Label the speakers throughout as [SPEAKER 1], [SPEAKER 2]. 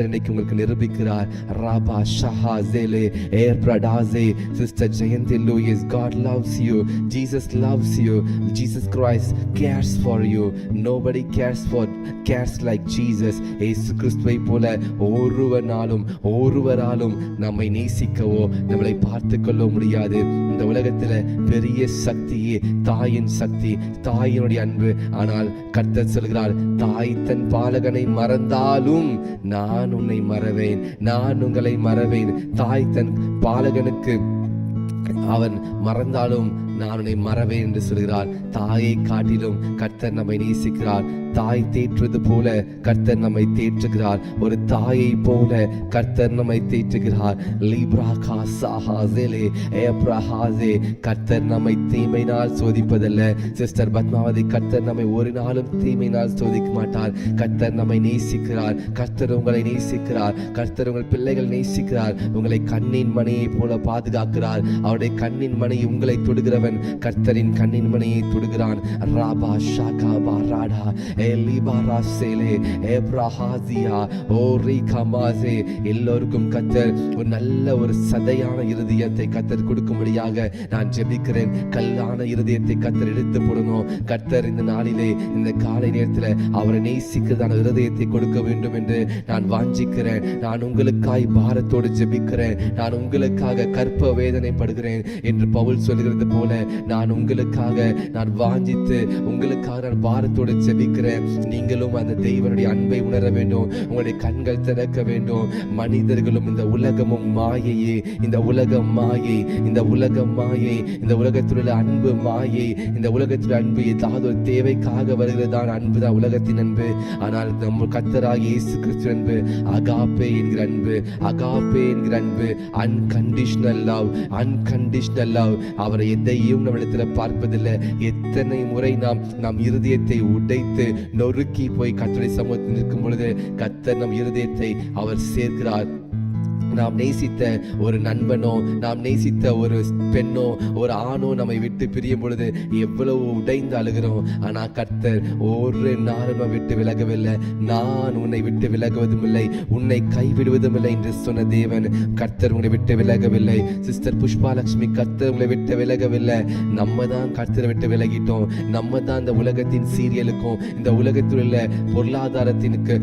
[SPEAKER 1] இன்னைக்கு உங்களுக்கு நிரூபிக்கிறார். ராபா ஷஹா ஜேலே ஏர்ப்ரடாசே sister Jayanthi Louis, God loves you, Jesus loves you, Jesus Christ cares for you, nobody cares like Jesus. இயேசு கிறிஸ்துவை போல ஒருவராலும் நம்மை நேசிக்கவோ நம்மளை பார்த்து கொள்ள முடியாது. இந்த உலகத்துல பெரிய சக்தியே தாயின் சக்தி, தாயினுடைய அன்பு. ஆனால் கர்த்தர் சொல்கிறார், தாய் தன் பாலகனை மறந்தாலும் நான் உன்னை மறவேன், நான் உங்களை மறவேன். தாய் தன் பாலகனுக்கு அவன் மறந்தாலும் நான் உன்னை மறவேன் என்று சொல்கிறார். தாயை காட்டிலும் கர்த்தர் நம்மை நேசிக்கிறார். தாய் தேற்றுவது போல கர்த்தர் நம்மை தேற்றுகிறார். ஒரு தாயை போல கர்த்தர் நம்மை தேற்றுகிறார். கர்த்தர் நம்மை தீமையினால் சோதிப்பதல்ல. சிஸ்டர் பத்மாவதி, கர்த்தர் நம்மை ஒரு நாளும் தீமையினால் சோதிக்க மாட்டார். கர்த்தர் நம்மை நேசிக்கிறார். கர்த்தர் உங்களை நேசிக்கிறார். கர்த்தர் உங்கள் பிள்ளைகள் நேசிக்கிறார். உங்களை கண்ணின் மணியை போல பாதுகாக்கிறார். அவருடைய கண்ணின் மணி உங்களை தொடுகிறவன் கர்த்தரின் கண்ணின் மணியை தொடுகிறான். ராபா ஷாகா பாராடா எலிபாராசேலே ஏப்ரஹாசியா ஓரிகமாசே. எல்லோருக்கும் கர்த்தர் ஒரு நல்ல ஒரு சதையான இருதயத்தை கர்த்தர் கொடுக்கும்படியாக நான் ஜெபிக்கிறேன். கல்லான இருதயத்தை கர்த்தர் எடுத்து போடணும். கர்த்தர் இந்த நாளிலே இந்த காலை நேரத்தில் அவரை நேசிக்கிறதான இருதயத்தை கொடுக்க வேண்டும் என்று நான் வாஞ்சிக்கிறேன். நான் உங்களுக்காய் பாரத்தோடு ஜெபிக்கிறேன். நான் உங்களுக்காக கற்ப வேதனைப்படுகிறேன் என்று பவுல் சொல்கிறது போல நான் உங்களுக்காக நான் வாஞ்சித்து உங்களுக்காக நான் பாரத்தோடு ஜெபிக்கிறேன். நீங்களும் அந்த தேவனுடைய அன்பை உணர வேண்டும். உங்களுடைய கண்கள் திறக்க வேண்டும். மனிதர்களும் இந்த உலகமும் மாயையே, இந்த உலகம் மாயை, இந்த உலகம் மாயை, இந்த உலகத்தில் உள்ள அன்பு மாயை. இந்த உலகத்தில் அன்பு ஏதாவது ஒரு தேவைக்காக வருகிறதான் அன்பு தான் உலகத்தின் அன்பு. ஆனால் நம்ம கர்த்தராகிய இயேசு கிறிஸ்து அன்பு அகாப்பே என்கிற அன்பு, அகாப்பே என்கிற அன்பு, அன்கண்டிஷனல் லவ், அன்கண்டிஷனல் லவ். அவரை எதையும் நம்மிடத்துல பார்ப்பதில்லை. எத்தனை முறை நாம் இருதயத்தை உடைத்து நொறுக்கி போய் கர்த்தருடைய சமூகத்தில் நிற்கும் பொழுது கர்த்தர் நம் இருதயத்தை அவர் சேர்க்கிறார். நாம் நேசித்த ஒரு நண்பனோ, நாம் நேசித்த ஒரு பெண்ணோ, ஒரு ஆணோ நம்மை விட்டு பிரியும் பொழுது எவ்வளவு உடைந்து அழுகிறோம். ஆனா கர்த்தர் ஒரு நாளும் விட்டு விலகவில்லை. நான் உன்னை விட்டு விலகுவதும் இல்லை, உன்னை கைவிடுவதும் இல்லை என்று சொன்ன தேவன் கர்த்தர் உங்களை விட்டு விலகவில்லை. சிஸ்டர் புஷ்பாலட்சுமி, கர்த்தர் உங்களை விட்டு விலகவில்லை. நம்ம தான் கர்த்தரை விட்டு விலகிட்டோம். நம்ம தான் இந்த உலகத்தின் சீரியலுக்கும் இந்த உலகத்தில் உள்ள பொருளாதாரத்திற்கு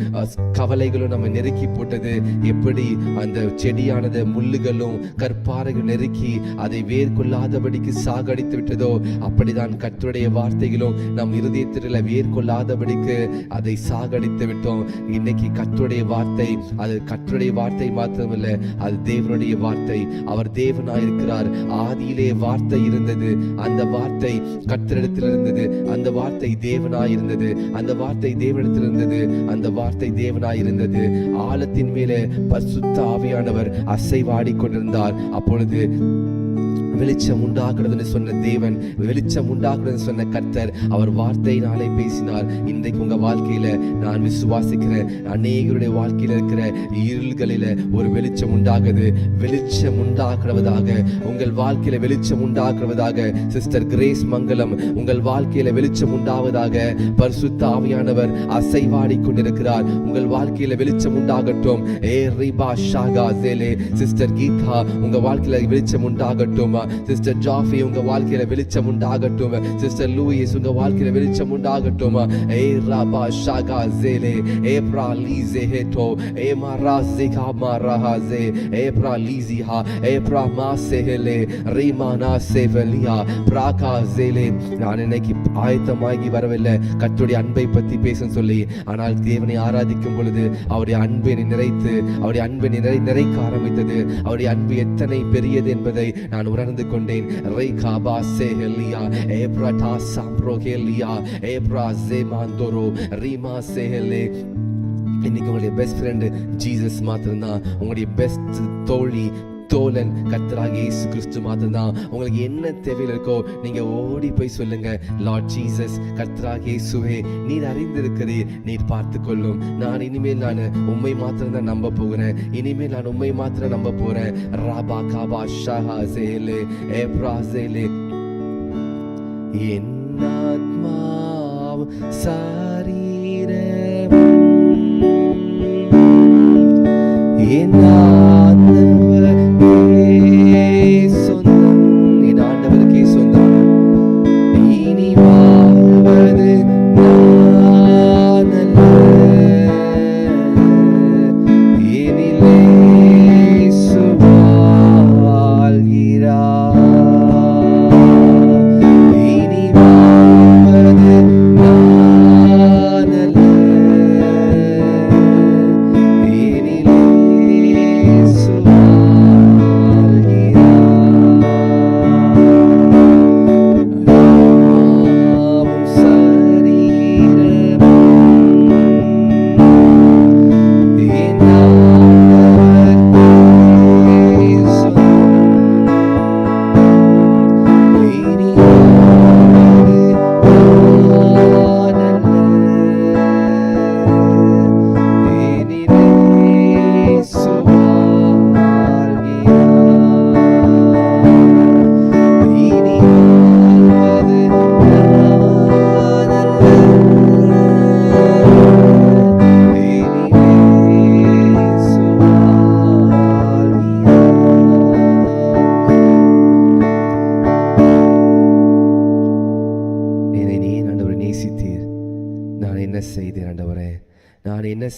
[SPEAKER 1] கவலைகளும் நம்ம நெருக்கி போட்டது. எப்படி அந்த செடியானது முள்ளுகளும் கற்பாறைகள் நெருக்கி அதை வேர் கொள்ளாதபடிக்கு சாகடித்து விட்டதோ, அப்படிதான் கர்த்தருடைய வார்த்தைகளும் நம் இருதயத்தில் வேர் கொள்ளாதபடிக்கு அதை சாகடித்து விட்டோம். இன்னைக்கு கர்த்தருடைய வார்த்தை, அது கர்த்தருடைய வார்த்தை மாத்திரமல்ல, அது தேவனுடைய வார்த்தை. அவர் தேவனாயிருக்கிறார். ஆதியிலே வார்த்தை இருந்தது, அந்த வார்த்தை கர்த்தரிடத்தில் இருந்தது, அந்த வார்த்தை தேவனாயிருந்தது, அந்த வார்த்தை தேவனிடத்தில் இருந்தது, அந்த வார்த்தை தேவனாயிருந்தது. ஆழத்தின் மேலே பரிசுத்த ஆவியானவர் அசைவாடி கொண்டிருந்தார். அப்பொழுது வெளிச்சம் உண்டாகிறது சொன்ன தேவன், வெளிச்சம் உண்டாகிறது சொன்ன கர்த்தர் அவர் வார்த்தையினாலே பேசினார். இன்றைக்கு உங்க வாழ்க்கையில நான் விசுவாசிக்கிறேன், அநேகருடைய வாழ்க்கையில இருக்கிற இருள்களில ஒரு வெளிச்சம் உண்டாகுது. வெளிச்சம் உண்டாக்குவதாக, உங்கள் வாழ்க்கையில வெளிச்சம் உண்டாக்குவதாக. சிஸ்டர் கிரேஸ் மங்கலம், உங்கள் வாழ்க்கையில வெளிச்சம் உண்டாவதாக. பரிசுத்த ஆவியானவர் அசைவாடி கொண்டிருக்கிறார். உங்கள் வாழ்க்கையில வெளிச்சம் உண்டாகட்டும். சிஸ்டர் கீதா, உங்க வாழ்க்கையில வெளிச்சம் உண்டாகட்டும். சிஸ்டர் ஜாஃபி, உங்க வாழ்க்கையில வெளிச்சம் உண்டாகட்டும். சிஸ்டர் லூயிஸ், உங்க வாழ்க்கையில வெளிச்சம் உண்டாகட்டும். ஏ ராபா ஷாகா ஜேலே ஏப்ரா லீசே ஹேட்டோ ஏ மாராசிகா மாராஹாசே ஏப்ரா லீசிஹா ஏப்ரா மாசேஹலே ரீமானா சேவலியா பிராகா ஜேலே. நான் இன்னைக்கு ஆயத்தமாகி வரவில்லை கர்த்தருடைய அன்பை பத்தி பேச சொல்லி. ஆனால் தேவனை ஆராதிக்கும் பொழுது அவருடைய அன்பை நிறைத்து, அவருடைய அன்பை நிறைக்க ஆரம்பித்தது. அவருடைய அன்பு எத்தனை பெரியது என்பதை நான் உணர்ந்து கொண்டேன். ரேகாபா சேஹலியா ஏப்ரடா சாம்ப்ரோகேலியா ஏப்ரா ஜேமாந்தோரோ ரீமா சேஹலே. இன்னைக்கு உங்களுடைய பெஸ்ட் ஃப்ரெண்டு ஜீசஸ் மாத்திரம்தான். உங்களுடைய பெஸ்ட் தோழன் கர்த்தராகிய இயேசு கிறிஸ்து மாத்திரம்தான். உங்களுக்கு என்ன தேவையில் இருக்கோ நீங்க ஓடி போய் சொல்லுங்க, லார்ட் ஜீசஸ், கர்த்தராகிய இயேசுவே, நீர் அறிந்திருக்கிறீர், நீர் பார்த்து கொள்ளும். நான் இனிமேல் நான் உம்மை மாத்திரம் தான் நம்ப போகிறேன். இனிமேல் நான் உம்மை மாத்திரம் நம்ப போறேன். ராபா காபா ஷஹா ஜேலே ஏப்ரா ஜேலே. என் ஆத்மா சாரீரம்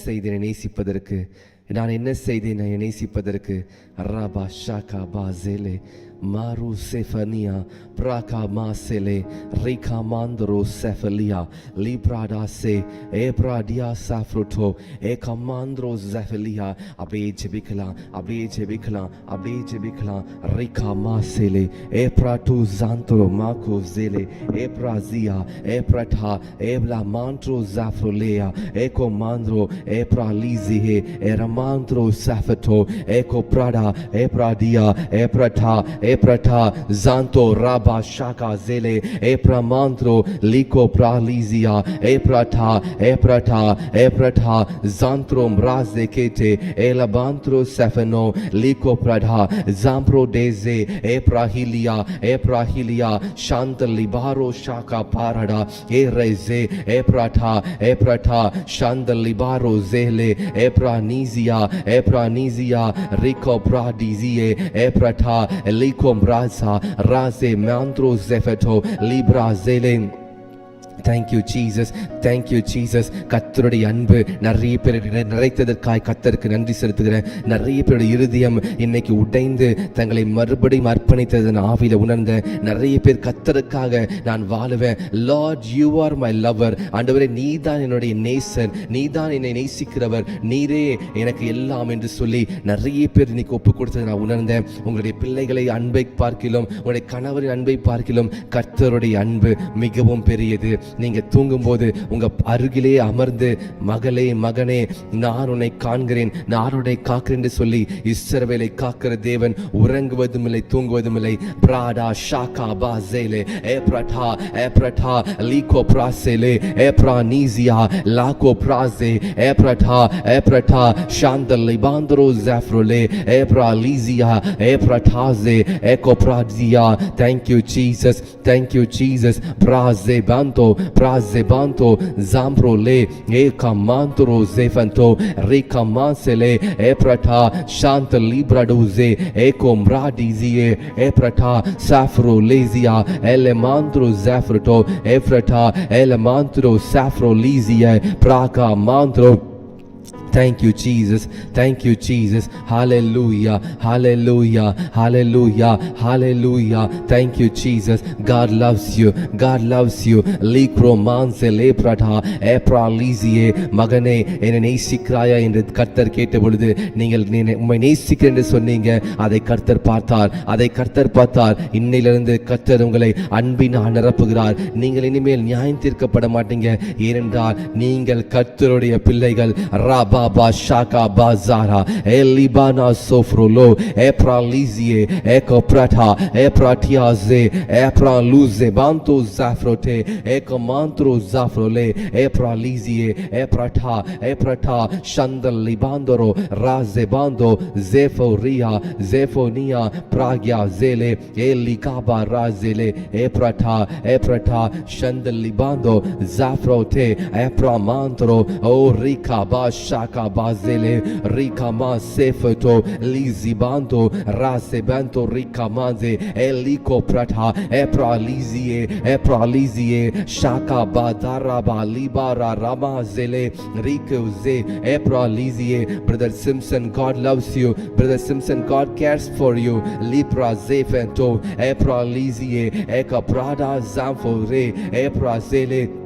[SPEAKER 1] செய்தேன் நேசிப்பதற்கு? நான் என்ன செய்தேன் நேசிப்பதற்கு? ரபா ஷாகா பாசேலே மாரு செஃபனியா பிரகா மாசேலே ரிகா மாந்தரோ செஃபலியா லிப்ராடா சே ஏப்ராடியா சாஃப்ரோட்டோ ஏ கமாந்திரோ ஜெஃபலியா. அப்படியே ஜெபிக்கலாம், அப்படியே ஜெபிக்கலாம், அப்படியே ஜெபிக்கலாம். ரிகா மாசேலே ஏப்ராட்டு ஜாந்தரோ மாகோ ஜேலே ஏப்ராசியா ஏப்ரட்டா ஏப்லா மாந்த்ரோ ஜாஃப்ரோலேயா ஏகோ மாந்த்ரோ ஏப்ரா லீசிஹே ஏரமாந்த்ரோ சாஃபட்டோ ஏகோ பிராடா ஏப்ராடியா ஏப்ரட்டா ஏப்ரட்டா ஜாந்தோ ராபா ஷாகா ஜேலே ஏப்ரமாந்த்ரோ லிகோ ப்ராலீசியா ஏப்ரட்டா ஏப்ரட்டா ஏப்ரட்டா ஜாந்த்ரோ ம்ராசே கேட்டே ஏலபாந்த்ரோ செஃபனோ லிகோ பிரடா ஜாம்ப்ரோ டேசே ஏப்ராஹிலியா ஏப்ராஹிலியா சாந்த லிபாரோ ஷாகா பாரடா ஏரைசே ஏப்ரட்டா ஏப்ரட்டா சாந்த லிபாரோ ஜேலே ஏப்ரானீசியா ஏப்ரானீசியா ரிகோ ப்ராடிசியே ஏப்ரட்டா லிகோ ம்ராசா ராசே மாந்த்ரோ ஜெஃபட்டோ லிப்ரா ஜேலே. Thank you Jesus, thank you Jesus. கர்த்தருடைய அன்பு நிறைய பேர் நிறைத்ததற்காய் கர்த்தருக்கு நன்றி செலுத்துகிறேன். நிறைய பேருடைய இருதயம் இன்னைக்கு உடைந்து தங்களை மறுபடியும் அர்ப்பணித்தது ஆவியில உணர்ந்த நிறைய பேர் கர்த்தருக்காக நான் வாழுவேன். Lord you are my lover. ஆண்டவரே நீதான் என்னுடைய நேசர், நீதான் என்னை நேசிக்கிறவர், நீரே எனக்கு எல்லாம் என்று சொல்லி நிறைய பேர் இன்னைக்கு ஒப்பு கொடுத்ததை நான் உணர்ந்தேன். உங்களுடைய பிள்ளைகளை அன்பை பார்க்கிலும் உங்களுடைய கணவரின் அன்பை பார்க்கிலும் கர்த்தருடைய அன்பு மிகவும் பெரியது. நீங்க தூங்கும்போது உங்க அருகிலே அமர்ந்து மகளே மகனே நான் உன்னை காண்கிறேன், நான் உன்னை காக்கிறேன் என்று சொல்லி இஸ்ரவேலை காக்கிற தேவன் உறங்குவதும் இல்லை தூங்குவதும் இல்லை. பிராடா ஷாகா பாசேலே ஏப்ரட்டா ஏப்ரட்டா லீகோ பிராசேலே ஏப்ரானீசியா லாகோ பிராசே ஏப்ரட்டா ஏப்ரட்டா சாந்த லிபாந்தரோ ஜாஃப்ரோலே ஏப்ராலீசியா ஏப்ரட்டாசே ஏகோ பிராதியா. Thank you Jesus, thank you Jesus. பிராசே பாந்தோ Prazebanto Zambrole Ekamantro Zefanto Rikamansele Eprata Shanta Libraduze Ekomradizie Eprata Safro Lesia Elemantro Zafroto Efrata Elemantro Safro Lesia Praka Mantro. Thank you Jesus, thank you Jesus. Hallelujah, hallelujah, hallelujah, hallelujah. Thank you Jesus. God loves you, God loves you. Likro manse leprata epralizie மகனே என்னை நேசிக்கிறாயா என்று கர்த்தர் கேட்ட பொழுது நீங்கள் உம்மை நேசிக்கிறேன் என்று சொன்னீங்க. அதை கர்த்தர் பார்த்தார், அதை கர்த்தர் பார்த்தார். இன்னையிலிருந்து கர்த்தர் உங்களை அன்பினால் நிரப்புகிறார். நீங்கள் இனிமேல் நியாயம் தீர்க்கப்பட மாட்டீங்க. ஏனென்றால் நீங்கள் கர்த்தருடைய பிள்ளைகள். Rafah Shaka Bazara Elibana Sofrolo Epralizie Ekoprata Epratiaze Epraluze Banto Zafrote Ekomantro Zafrole Epralizie Eprata Eprata Shandal Libandoro Razebando Zeforia Zefonia Pragya Zele Elikaba Razele Eprata Eprata Shandal Libando Zafrote Epramantro O Rika Bashaka shaka bazele rikama sefato lizibando rasebanto rikamanze eliko prata epralizie shaka badaraba libara ramazele rikuze epralizie. Brother Simpson, God loves you. Brother Simpson, God cares for you. Libra zefento epralizie eka prada zamfore eprazele.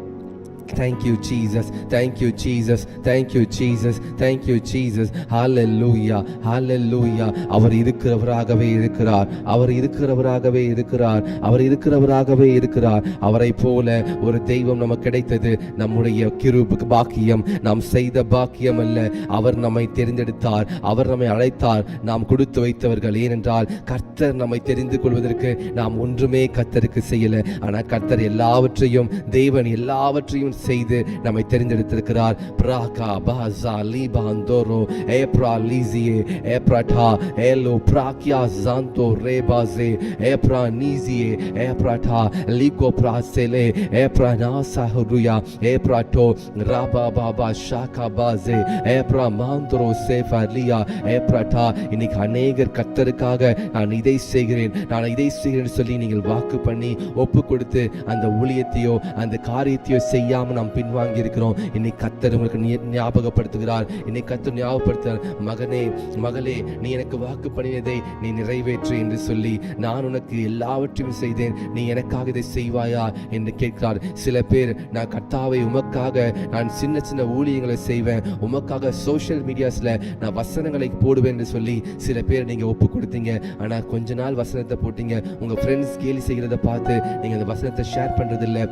[SPEAKER 1] Thank you Jesus, thank you Jesus, thank you Jesus, thank you Jesus. Hallelujah, hallelujah. அவர் இருக்கிறவராகவே இருக்கிறார், அவர் இருக்கிறவராகவே இருக்கிறார், அவர் இருக்கிறவராகவே இருக்கிறார். அவரை போல ஒரு தெய்வம் நமக்கு கிடைத்தது நம்முடைய கிருபை பாக்கியம், நாம் செய்த பாக்கியம் அல்ல. அவர் நம்மை தெரிந்தெடுத்தார், அவர் நம்மை அழைத்தார், நாம் கொடுத்து வைத்தவர்கள். ஏனென்றால் கர்த்தர் நம்மை தெரிந்து கொள்வதற்கு நாம் ஒன்றுமே கர்த்தருக்கு செய்யல. ஆனால் கர்த்தர் எல்லாவற்றையும், தேவன் எல்லாவற்றையும் செய்து நம்மை தெரிந்தெடுத்திருக்கிறார். பிராகா பாசா லிபாந்தோரோ ஏப்ராலிசியே ஏப்ராடா எலோ பிராக்கியா ஜாந்தோ ரேபாசே ஏப்ரானிசியே ஏப்ராடா லிகோ பிராசெலே ஏப்ரானாசா ஹுருயா ஏப்ராட்டோ ராபா பாபா ஷாகா பாசே ஏப்ராமாந்தரோ சேஃபலியா ஏப்ராடா. இன்னைக்கு அநேகர் கர்த்தருக்காக நான் இதை செய்கிறேன், நான் இதை செய்கிறேன் சொல்லி நீங்கள் வாக்கு பண்ணி ஒப்பு கொடுத்து அந்த ஊழியத்தையோ அந்த காரியத்தையோ செய்யாம நாம் பின்வாங்கி இருக்கிறோம். இன்னைக்கு கர்த்தர் உங்களுக்கு ஞாபகப்படுத்துகிறார். இன்னைக்கு கர்த்தர் ஞாபகப்படுத்துகிறார், மகனே மகளே, நீ எனக்கு வாக்கு பண்ணினதை நீ நிறைவேற்று என்று சொல்லி நான் உனக்கு எல்லாவற்றையும் செய்தேன், நீ எனக்காக இதை செய்வாயா என்று கேட்கிறார். சில பேர், நான் கர்த்தாவை உமக்காக நான் சின்ன சின்ன ஊழியங்களை செய்வேன், உமக்காக சோஷியல் மீடியாஸ்ல நான் வசனங்களை போடுவேன் என்று சொல்லி சில பேர் நீங்க ஒப்பு கொடுத்தீங்க. ஆனா கொஞ்ச நாள் வசனத்தை போட்டீங்க, உங்க ஃப்ரெண்ட்ஸ் கேலி செய்கிறத பார்த்து நீங்க அந்த வசனத்தை ஷேர் பண்றது இல்லை,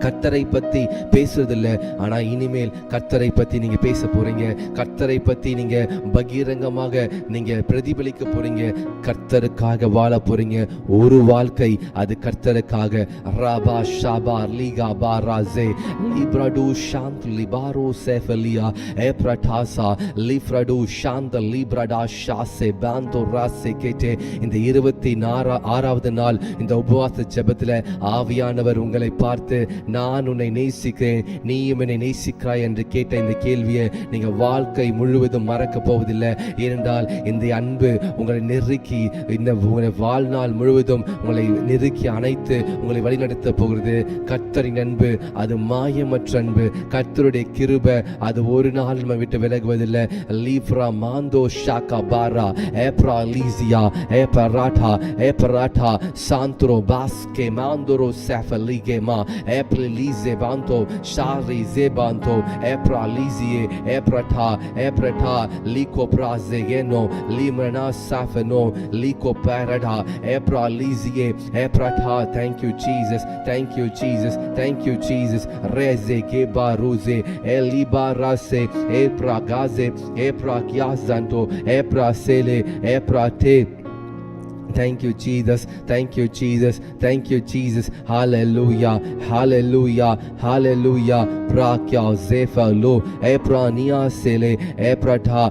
[SPEAKER 1] கர்த்தரை பத்தி பேசுறதில்ல. ஆனா இனிமேல் கர்த்தரை பத்தி நீங்க பேச போறீங்க, கர்த்தரை பத்தி நீங்க பகிரங்கமாக நீங்க பிரதிபலிக்க போறீங்க, கர்த்தருக்காக வாழ போறீங்க. ஒரு வாழ்க்கை அது கர்த்தருக்காக. ராபா ஷாபா லீகா பாராசே லிப்ரடு ஷாந்த் லிபாரோ செஃபலியா ஏப்ரடாசா லிப்ரடு ஷாந்த லிப்ரடா ஷாசே பாந்தோ ராசே கேட்டே. இந்த 26வது நாள் இந்த உபவாச ஜெபத்துல ஆவியானவர் உங்களை பார்த்து, நான் உன்னை நேசிக்கிறேன், நீயும் என்னை நேசிக்கிறாய் என்று கேட்ட இந்த கேள்வியை நீங்க வாழ்க்கை முழுவதும் மறக்க போவதில்லை. ஏனென்றால் இந்த அன்பு உங்களை நெருக்கி, இந்த உங்களை வாழ்நாள் முழுவதும் உங்களை நெருக்கி அணைத்து உங்களை வழிநடத்த போகிறது. கர்த்தரின் அன்பு அது மாயமற்ற அன்பு, கர்த்தருடைய கிருபை அது ஒரு நாள் நம்ம விட்டு விலகுவதில்லை. லீப்ரா மாந்தோ ஷாகா பாரா ஏப்ரா லீசியா ஏப்பராட்டா ஏப்பராட்டா சாந்த்ரோ பாஸ்கே மாந்தோரோ செஃபலிகேமா Lize banto shari zebanto epra lizie eprata liko prazegeno limrana safeno liko parada epra lizie eprata. Thank you Jesus, thank you Jesus, thank you Jesus. Reze kebaruze elibarase epra gaze epra kiazanto epra sele epra te. Thank you Jesus, thank you Jesus, thank you Jesus. Hallelujah, hallelujah, hallelujah. Prakya zefa lo eprania sele eprata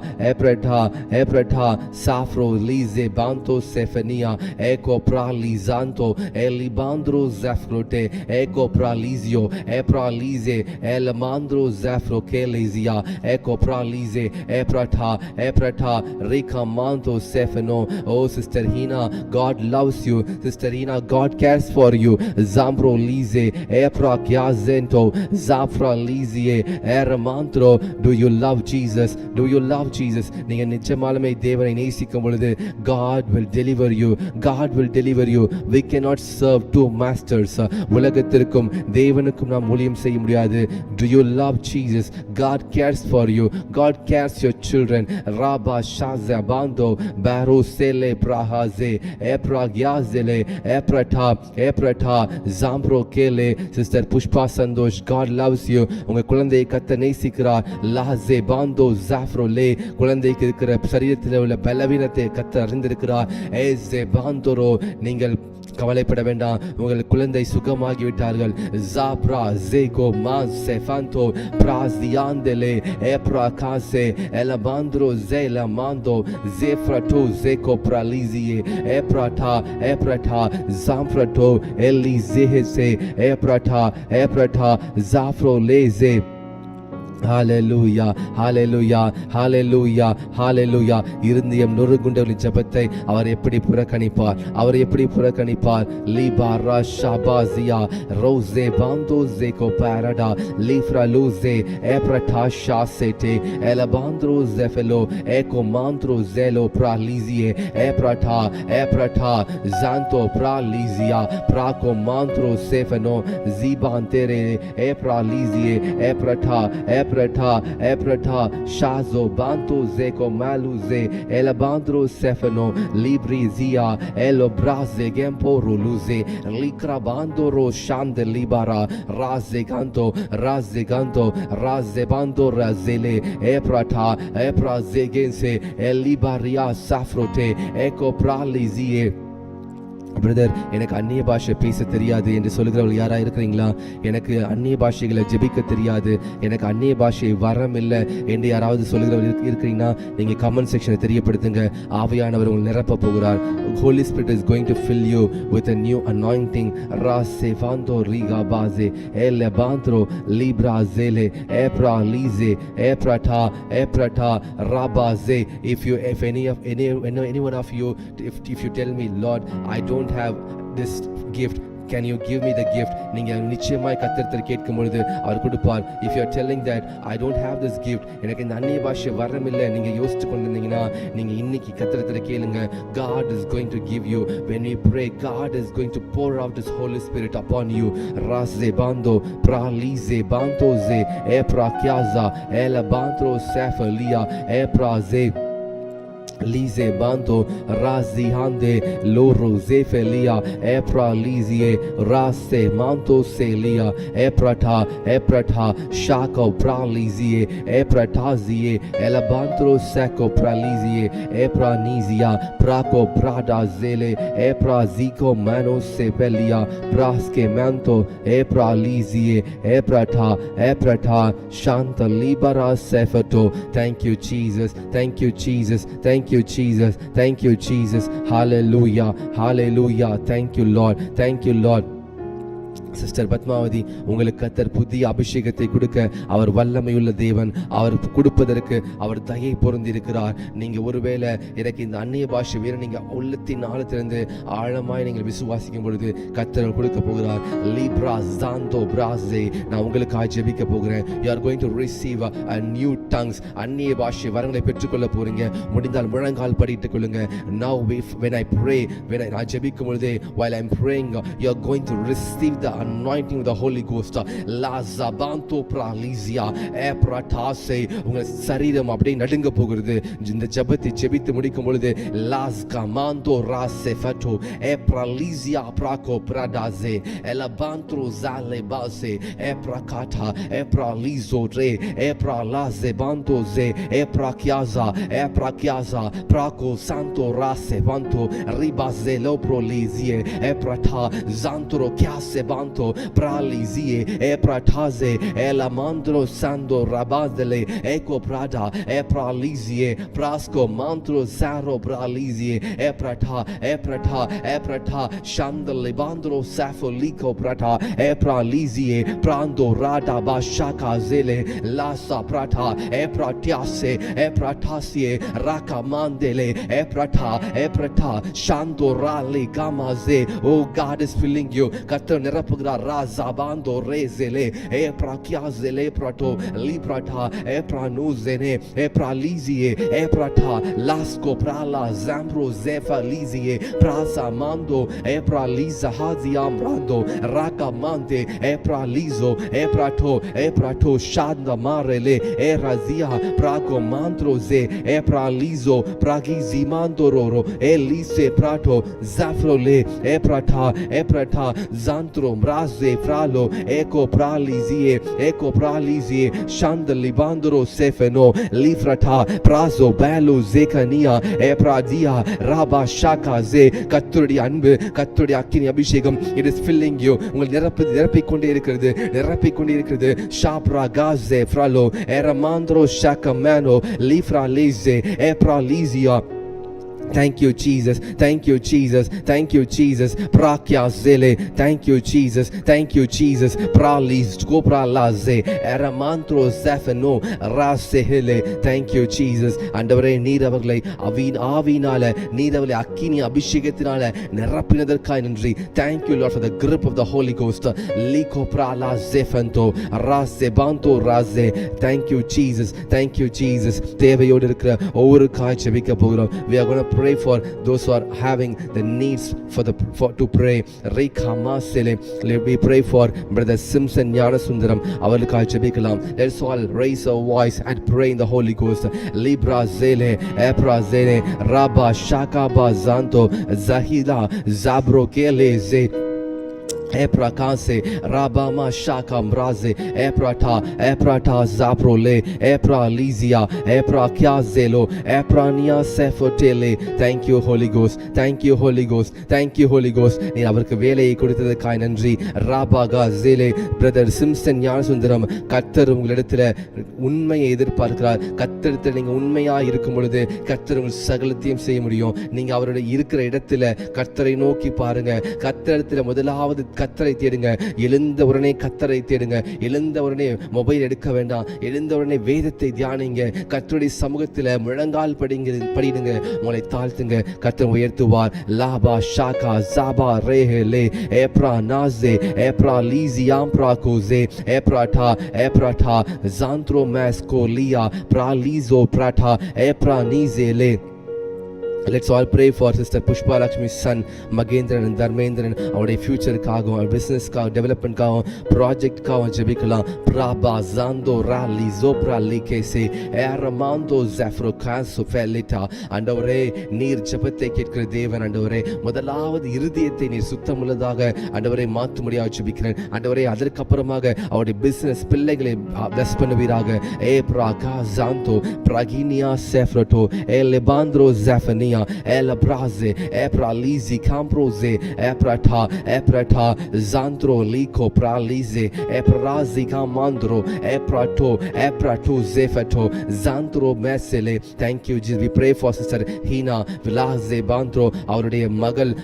[SPEAKER 1] safro lize banto sefania eko pralizanto elibandro zafrote eko pralizio epralize elamandro zafro kelezia eko pralize eprata rikamanto sefeno. Oh Sister Hina, God loves you. Sister Hina, God cares for you. Zambro lize epra kiazento zafra lizie eramantro. Do you love Jesus? Do you love Jesus? நீங்க நிச்சயமாலுமே தேவனை நேசிக்கும் பொழுது God will deliver you, God will deliver you. We cannot serve two masters. உலகத்திற்கும் தேவனுக்கும் நாம் ஊழியம் செய்ய முடியாது. Do you love Jesus? God cares for you, God cares your children. Rabba shaza bando baro sele prahaze epra gyazele eprata zambro kele. Sister Pushpa Sandosh, God loves you. உங்க குழந்தையை கர்த்தர் நேசிக்கிறார். லாசே பாந்தோ ஜாஃப்ரோ லே, குழந்தைக்கு இருக்கிற சரீரத்தில் உள்ள பலவீனத்தை கர்த்தர் அறிந்திருக்கிறார். ஏசே பாந்தோரோ, நீங்கள் கவலைப்பட வேண்டாம், உங்கள் குழந்தை சுகமாகிவிட்டார்கள். ஜாப்ரா ஜேகோ மாஸ் செஃபாந்தோ பிராசியாந்தலே எப்ரா காசே எலபாந்திரோ ஜேல மாந்தோ ஜேஃப்ரட்டோ ஜேகோ ப்ராலிசியே எப்ரட்டா ஜாம்ஃப்ரட்டோ எலி ஜேஹெசே எப்ரட்டா ஜாஃப்ரோ லேசே ஹalleluya ஹalleluya ஹalleluya ஹalleluya. இருதயம் நொறுங்குண்டவர்களின் ஜெபத்தை அவர் எப்படி புறக்கணிப்பார்? அவர் எப்படி புறக்கணிப்பார்? லிபாரா ஷாபாசியா ரோசே பாந்தோ ஜேகோ பாரடா லிஃப்ரா லூசே எப்ரட்டா ஷாசேட்டே எலபாந்த்ரோ ஜெஃபெலோ ஏகோ மாந்த்ரோ yellow ப்ராலிசியே எப்ரட்டா எப்ரட்டா ஜாந்தோ ப்ராலிசியா ப்ராகோ மாந்த்ரோ செஃபனோ ஜீபாந்தேரே எப்ராலிசியே எப்ரட்டா Eprata Shazo Banto Zeko Maluze Elabandro Sefano Librizia Elo Braze Gemporo Luze Likrabandoro Shande Libara Razeganto Razebando Razele Eprata Eprazegense Elibaria Safrote Eko Pralizie. Brother, எனக்கு அந்நிய பாஷை பேச தெரியாது என்று சொல்லுகிறவர்கள் யாராக இருக்கிறீங்களா? எனக்கு அந்நிய பாஷைகளை ஜெபிக்க தெரியாது, எனக்கு அந்நிய பாஷை வரம் இல்லை என்று யாராவது சொல்லுகிறவர்கள் இருக்கிறீங்கன்னா நீங்கள் கமெண்ட் செக்ஷனை தெரியப்படுத்துங்க. ஆவியானவர் உங்களை நிரப்ப போகிறார். Holy Spirit is going to fill you with a new anointing. Rasevando riga baze elebantro libra zele epra lize eprata rabaze. If anyone of you, if you tell me, Lord, I don't have this gift, can you give me the gift? நீங்க நிச்சயமாய் கர்த்தர் கேட்கும் பொழுது அவர் கொடுப்பார். If you are telling that I don't have this gift, எனக்கு இந்த அந்நிய பாஷை வரம் இல்லை, நீங்க யோசிச்சு கொண்டிருந்தீங்கன்னா நீங்க இன்னைக்கு கர்த்தர் கேளுங்க. God is going to give you. When we pray, God is going to pour out His Holy Spirit upon you. Raze bando pralize bantoze eprakiaza elabantro sefalia epraze Lize bando razi hande loro zefelia epra lizie raste manto selia eprata shako pralizie epratazie elabantro seko pralizie epranizia prako prada zele epraziko mano sepelia praske manto epralizie eprata shanta libera sefato. Thank you Jesus, thank you Jesus, thank you Jesus, thank you Jesus. Hallelujah, hallelujah. Thank you Lord, thank you Lord. Sister Padmavathi, உங்களுக்கு கர்த்தர் புதிய அபிஷேகத்தை கொடுக்க அவர் வல்லமையுள்ள தேவன். அவர் கொடுப்பதற்கு அவர் தயை பொருந்தி இருக்கிறார். நீங்க ஒருவேளை எனக்கு இந்த அந்நிய பாஷை வேற நீங்க உள்ளத்தின் ஆழத்திலிருந்து ஆழமாய் நீங்கள் விசுவாசிக்கும் பொழுது கர்த்தர் கொடுக்க போகிறார். லிப்ரா ஜாந்தோ பிராசே, நான் உங்களுக்காக ஜெபிக்க போகிறேன். You are going to receive a new tongues. அந்நிய பாஷை வரங்களை பெற்றுக்கொள்ள போறீங்க. முடிந்தால் முழங்கால் படிட்டுக் கொள்ளுங்க. Now when I pray, நான் ஜெபிக்கும் பொழுது while I'm praying, you are going to receive the anointing of the Holy Ghost. La zabanto pralizia epratase, உங்கள் சரீரம் அப்படியே நடுங்க போகிறது. இந்த ஜெபத்தை ஜெபித்து முடிக்கும் பொழுது las gamando rasefato epralizia praco pradaze elabantro zale base eprakata epralizo re epralaze bantoze eprakiaza praco santo rasevanto ribazelo prolizie eprata zantro chiase banto pralizie eprataze elamandro sando rabazele eco prada epralizie prasco mantro saro pralizie eprata shandalibandro safolico prata epralizie prando rada bashaka zele lasa prata epratasie rakamandele eprata shandorali gamaze. Oh, God is filling you. கர்த்தர் நிரப்புகிறார். razabando rezele eprakiazele prato liprata epranuzene epralizie eprata lasko prala zambro zefalizie prasamando epraliza haziambrando rakamante epralizo eprato shanda marele erazia praco mantroze epralizo pragizimandororo elise prato zafrole eprata zantro mraze fralo eco pralizie shandalibandro sefeno lifrata prazo balo zekania epradia rabashakaze. கர்த்தருடைய அன்பு, கர்த்தருடைய அக்கினி அபிஷேகம், it is filling you. உங்கள் நிரப்பிக் கொண்டே இருக்கிறது. ஷாப்ரா காze fralo eramandro shakamano lifra leze epralizia Thank you, Jesus. Thank you, Jesus. Thank you, Jesus. Prakya zele. Thank you, Jesus. Thank you, Jesus. Pralis kopra laze. Eramantro zefeno rasehele. Thank you, Jesus. ஆண்டவரே நீர் அவர்களை ஆவியினால நீர் அவர்களை அக்கினி அபிஷேகத்தினால நிரப்பினதற்காய் நன்றி. Thank you, Lord, for the grip of the Holy Ghost. Likopra lazefento rasebanto raze. Thank you, Jesus. Thank you, Jesus. தேவையோடு இருக்கிற ஒவ்வொரு காய் ஜெபிக்க போகிறோம். We are going to pray for those who are having the needs to pray. We pray for Brother Simpson Gnanasundaram. அவர்களுக்காக ஜெபிக்கலாம். Let's all raise our voice and pray in the Holy Ghost. Libra zele, epra zele, rabba shakaba zanto, zahila, zabro kele ze. Epra kanse rabama shaka mraze eprata zaprole epra lizia epra kyazelo eprania sefotele. Thank you, Holy Ghost. Thank you, Holy Ghost. Thank you, Holy Ghost. நீ அவருக்கு வேலையை கொடுத்ததற்காய் நன்றி. ராபாகா ஜேலே. Brother Simpson Gnanasundaram, கர்த்தர் உங்களிடத்துல உண்மையை எதிர்பார்க்கிறார். கர்த்தரிடத்தில் நீங்க உண்மையா இருக்கும் பொழுது கர்த்தர் உங்கள் சகலத்தையும் செய்ய முடியும். நீங்க அவருடைய இருக்கிற இடத்துல கர்த்தரை நோக்கி பாருங்க. கர்த்தரிடத்துல முதலாவது கர்த்தரை தேடுங்க. எழுந்த உடனே கர்த்தரை தேடுங்க. எழுந்த உடனே மொபைல் எடுக்க வேண்டாம். எழுந்த உடனே வேதத்தை தியானிங்க. கர்த்தருடைய சமூகத்தில் முழங்கால் படிடுங்க. உங்களை தாழ்த்துங்க. கர்த்தர் உயர்த்துவார். லாபா ஷாகா ஜாபா ரேஹலே ஏப்ரா நாசே ஏப்ரா லீசியாம் பிராகோசே ஏப்ராட்டா ஏப்ராட்டா ஜாந்த்ரோ மேஸ்கோ லியா பிராலீசோ பிராட்டா ஏப்ரா நீசேலே. Let's all pray for Sister Pushpa Lakshmi's son Magendran and Dharmendran. அவருடைய ஃபியூச்சருக்காகவும் அவர் பிஸ்னஸ்க்காக டெவலப்மெண்ட்காகவும் ப்ராஜெக்ட்காகவும் ஜெபிக்கலாம். Prabha Zando Rali Zopra Likese Eramando Zafro Kansu Felita. ஆண்டவரே நீர் ஜெபத்தை கேட்கிற தேவன். ஆண்டவரே முதலாவது இருதயத்தை நீர் சுத்தமுள்ளதாக ஆண்டவரே மாற்றும்படியாக ஜெபிக்கிறேன். ஆண்டவரே அதற்கப்புறமாக அவருடைய பிசினஸ் பிள்ளைகளை plus பண்ணுவீராக. A பிராகா ஜாந்தோ பிராகினியா செஃப்ரட்டோ A லெபாந்திரோ ஜாஃபனியா ela braze epra lizi camproze eprata zantro liko pralize eprazi camandro eprato zefato zantro mesele. Thank you, Jesus. We pray for Sister Hina Vilaze Bandro, அவருடைய மகள்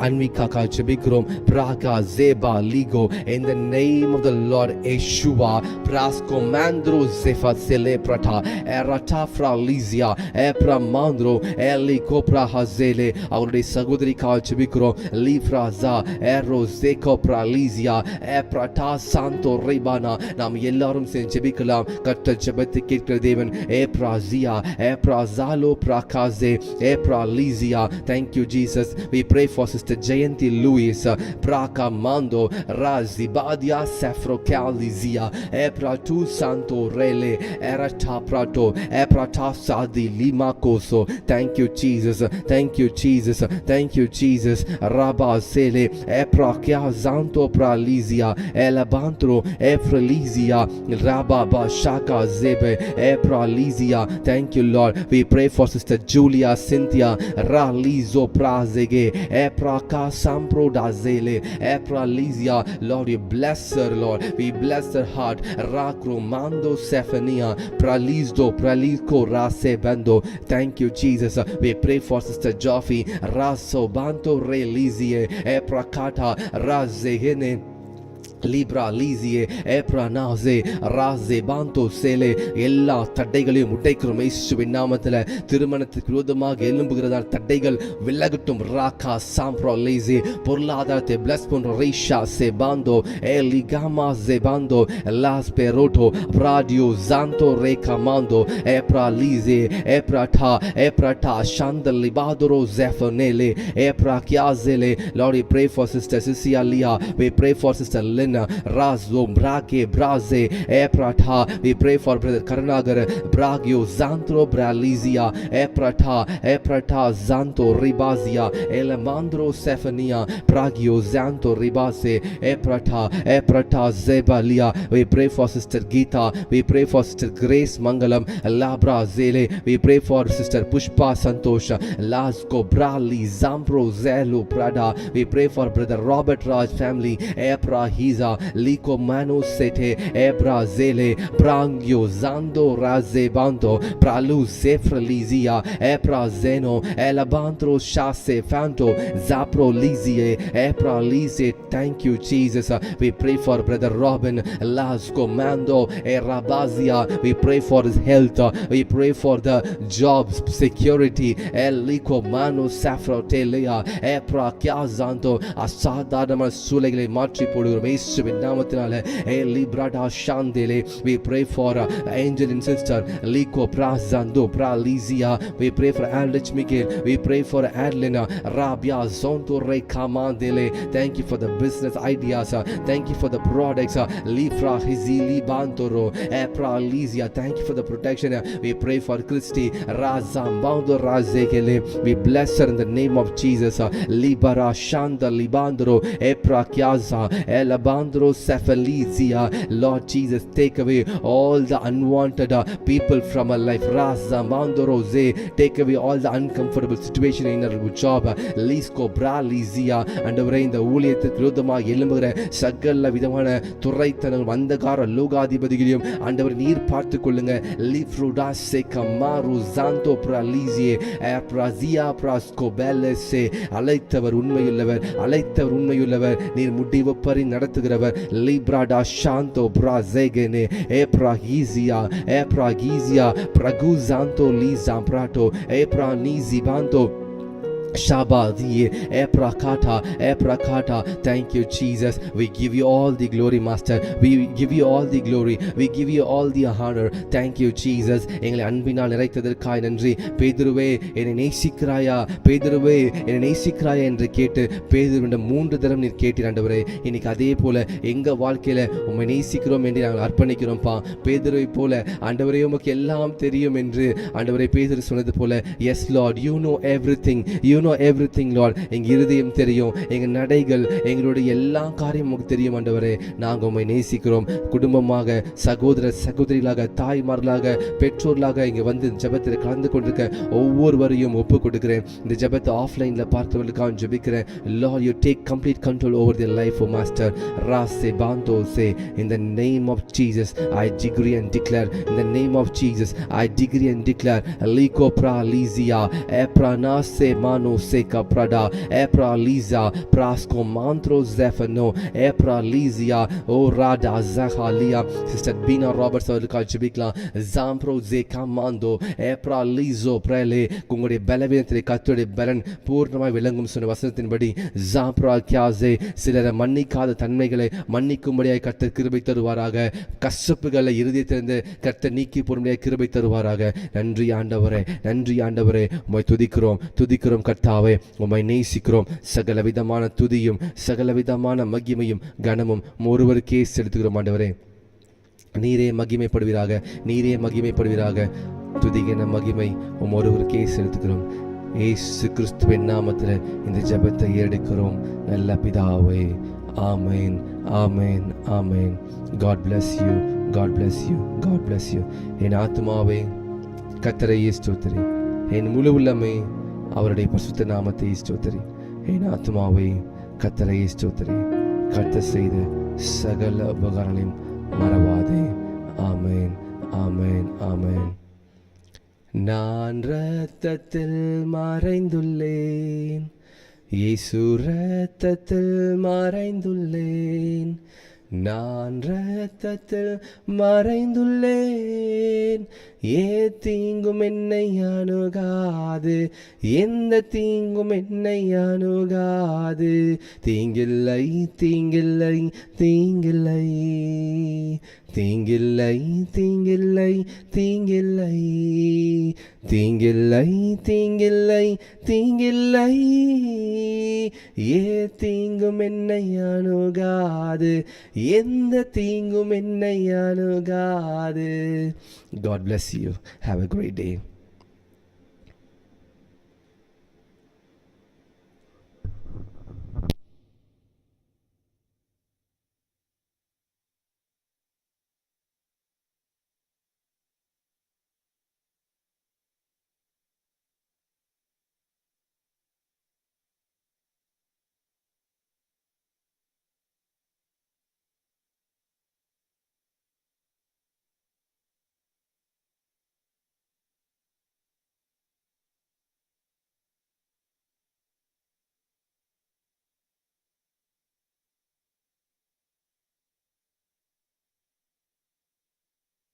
[SPEAKER 1] அன்விகாக்கா ஜெபிக்கிறோம். பிராகா zeba ligo in the name of the Lord Yeshua. Prasko mandro zefa celebrata erata fralizia epra mandro eliko பிரஹாசேலே. அவருடைய சகோதரிக்காக ஜெபிக்கிறோம். லீஃப்ராசா aero Jaico பிரலீசியா ஏப்ரட்டா Santho ரைபானா. நாம் எல்லாரும் சேர்ந்து ஜெபிக்கலாம். கர்த்தர் ஜெபத்தை கேட்கிற தேவன். ஏப்ராசியா ஏப்ராசாலோ பிரகாசே ஏப்ராலீசியா. Thank you, Jesus. We pray for Sister Jayanti Louis. Praka mando razibadia safrocalizia epratu santo rele erata prato eprata sadi limakoso. Thank you, Jesus. Thank you, Jesus. Thank you, Jesus. Rabba sele eprakia zanto pralizia elabantro efrelizia rabba bashaka zebe epralizia. Thank you, Lord. We pray for Sister Julia Cynthia ralizo prazege epraka sampro dazele epralizia. Lord, you bless her, Lord. We bless her heart. Rakro mando sephania pralizdo pralizko rase bando. Thank you, Jesus. We pray for Sister Joffi Raso Banto Relizie Eprakata Razehene லிப்ரா லீசியே ஏப்ரா நாசே ராசே பாந்தோ சேலே. எல்லா தடைகளையும் உடைக்கிறோம் இயேசுவின் நாமத்தில். திருமணத்துக்கு விரோதமாக எழும்புகிறதான தடைகள் விலகட்டும். ராகா சாம்ப்ரா லீசி. பொருளாதாரத்தை பிளஸ் பண்றோம். ரீஷா சே பாந்தோ எலிகாமா சே பாந்தோ லாஸ் பெரோட்டோ ராடியோ ஜாந்தோ ரேகா மாந்தோ ஏப்ரா லீசி ஏப்ராட்டா ஏப்ராட்டா ஷாந்தல் லிபாதோரோ ஜெஃபனேலே ஏப்ரா கியாசேலே. Lord, we pray for Sister Cecilia. We pray for Sister Lynn Razo Brake Braze Eprata. We pray for Brother Karnagar Bragio Zantro Bralizia Eprata Zanto Ribazia Elemandro Sephania Bragio Zanto Ribase Eprata Zebalia. We pray for Sister Gita. We pray for Sister Grace Mangalam Labra Zele. We pray for Sister Pushpa Santosha Lasko Brali Zampro Zelu Prada. We pray for Brother Robert Raj family Epra liza liko mano sete ebra zele brangio zando raze bando pralu zefralizia ebra zeno elabantro shase fanto zapro lizie ebra lize. Thank you Jesus. We pray for brother Robin Las Comando Erabazia. We pray for his health. We pray for the jobs security eliko mano safrotelea ebra kiazanto அசாதாரணமான சூழ்நிலைகளை மாற்றி போடுகிறோம் இயேசுவின் நாமத்தினால லிப்ராடா ஷாந்தேலே. We pray for angel and sister liko prazando pralizia. We pray for Aldrich Miguel. We pray for Adelina Rabia Zonto Rekamandele. Thank you for the business ideas. Thank you for the products. Lifra Hizili Bantoro Epra Lizia. Thank you for the protection. We pray for Christy Razambando Razekele. We bless her in the name of Jesus. Libara Shanda Libandro Epra Kyaza Elabandro Sefalizia. Lord Jesus, take away all the unwanted people from our life. Razambando Ze. Take away all the uncomfortable situation in our job. Lisko Bralizia. And இந்த ஊழியத்துக்கு விரோதமாக எழும்புகிற சகல விதமான துரைத்தனங்கள் அந்தகார லோகாதிபதிகளையும் ஆண்டவர் நீர் பார்த்து கொள்ளுங்க. லிஃப்ருடா செகமாரு ஜாந்தோ பிரலிசியே பிரசியா பிரஸ்கோபெலசே. அழைத்தவர் உண்மையுள்ளவர், அழைத்தவர் உண்மையுள்ளவர், நீர் முடிவு பரி நடத்துகிறவர். லிப்ராடா ஷாந்தோ பிரசேகனே ஏப்ராஹீசியா ஏப்ராஹீசியா பிரகுசாந்தோ லீசாம்ப்ராட்டோ ஏப்ரானிசிபாந்தோ Shabadiye Eprakata. Thank you Jesus. We give you all the glory Master. We give you all the glory. We give you all the honor. Thank you Jesus. எங்களை அன்பினால் நிறைத்ததற்காய் நன்றி. பேதுருவே என்னை நேசிக்கிறாயா, பேதுருவே என்னை நேசிக்கிறாயா என்று கேட்டு பேதுருவிடம் 3 தரம் நீர் கேட்டீர் ஆண்டவரே. இன்னைக்கு அதே போல எங்க வாழ்க்கையில உம்மை நேசிக்கிறோம் என்று நாங்கள் அர்ப்பணிக்கிறோம்ப்பா. பேதுருவை போல ஆண்டவரே உமக்கு எல்லாம் தெரியும் என்று ஆண்டவரே பேதுரு சொன்னது போல yes Lord, you know everything, you know everything Lord. எங்க இருதயம் தெரியும், எங்க நடைகள், எங்களுடைய எல்லா காரியம் உங்களுக்கு தெரியும் ஆண்டவரே. நாங்கள் உம்மை நேசிக்கிறோம். குடும்பமாக, சகோதர சகோதரிகளாக, தாய்மார்களாக, பெற்றோர்களாக இங்கே வந்து ஜெபத்தில் கலந்து கொண்டிருக்க ஒவ்வொருவரையும் ஒப்பு கொடுக்கிறேன். இந்த ஜெபத்தை ஆஃப்லைனில் பார்க்கிறவர்களுக்காக ஜெபிக்கிறேன். Lord, you take complete control over their life, oh Master. Rase bando se. In the name of Jesus, I decree and declare. In the name of Jesus, I decree and declare. Liko pra lizia, eprana se mano Seka Prada Epra Liza Prasko Mantro Zefano Epra Lizia O Rada Zahalia. Sister Bina Roberts அவர்களுக்காக ஜெபிக்கலாம். Zampro Zeka Mando Epra Lizo Prele. உங்களுடைய பலவீனத்திலே கர்த்தருடைய பலன் பூர்ணமாய் விளங்கும் சொன்ன வசனத்தின்படி Zampra Kyaze. சிலரை மன்னிக்காத தன்மைகளை மன்னிக்கும்படியாய் கர்த்தர் கிருபை தருவாராக. கசப்புகளை இருதயத்திலிருந்து கர்த்தர் நீக்கி போடும்படியாய் கிருபை தருவாராக. நன்றி ஆண்டவரே, நன்றி ஆண்டவரே. உம்மை துதிக்கிறோம் கர்த்தாவே. உம்மை நேசிக்கிறோம். சகல விதமான துதியும் சகல விதமான மகிமையும் கனமும் ஒருவருக்கே செலுத்துகிறோம் ஆண்டவரே. நீரே மகிமைப்படுவீராக, நீரே மகிமைப்படுவீராக. துதிகின மகிமை ஒருவருக்கே செலுத்துகிறோம். இயேசு கிறிஸ்துவின் நாமத்தில் இந்த ஜெபத்தை எடுக்கிறோம் நல்ல பிதாவே. ஆமென், ஆமென், ஆமென். God bless you, God bless you, God bless you. என் ஆத்துமாவே கர்த்தரை ஸ்தோத்திரி, என் முழு உள்ளமே அவருடைய பரிசுத்த நாமத்தை ஸ்தோத்திரி. என் ஆத்துமாவே கர்த்தரை ஸ்தோத்திரி, கர்த்தர் செய்த சகல உபகாரங்களையும் மறவாதே. ஆமென், ஆமென், ஆமென். நான் இரத்தத்தில் மறைந்துள்ளேன், இயேசு இரத்தத்தில் மறைந்துள்ளேன். நான் இரத்தத்தில் மறைந்துள்ளேன், ஏ தீங்கும் என்னை அணுகாது, எந்த தீங்கும் என்னை அணுகாது. தீங்கில்லை, தீங்கில்லை, தீங்கில்லை, தீங்கில்லை, தீங்கில்லை, தீங்கில்லை, தீங்கில்லை, தீங்கில்லை, தீங்கில்லை, ஏ தீங்கும் என்னை அணுகாது, எந்த தீங்கும் என்னை அணுகாது. God bless you. Have a great day.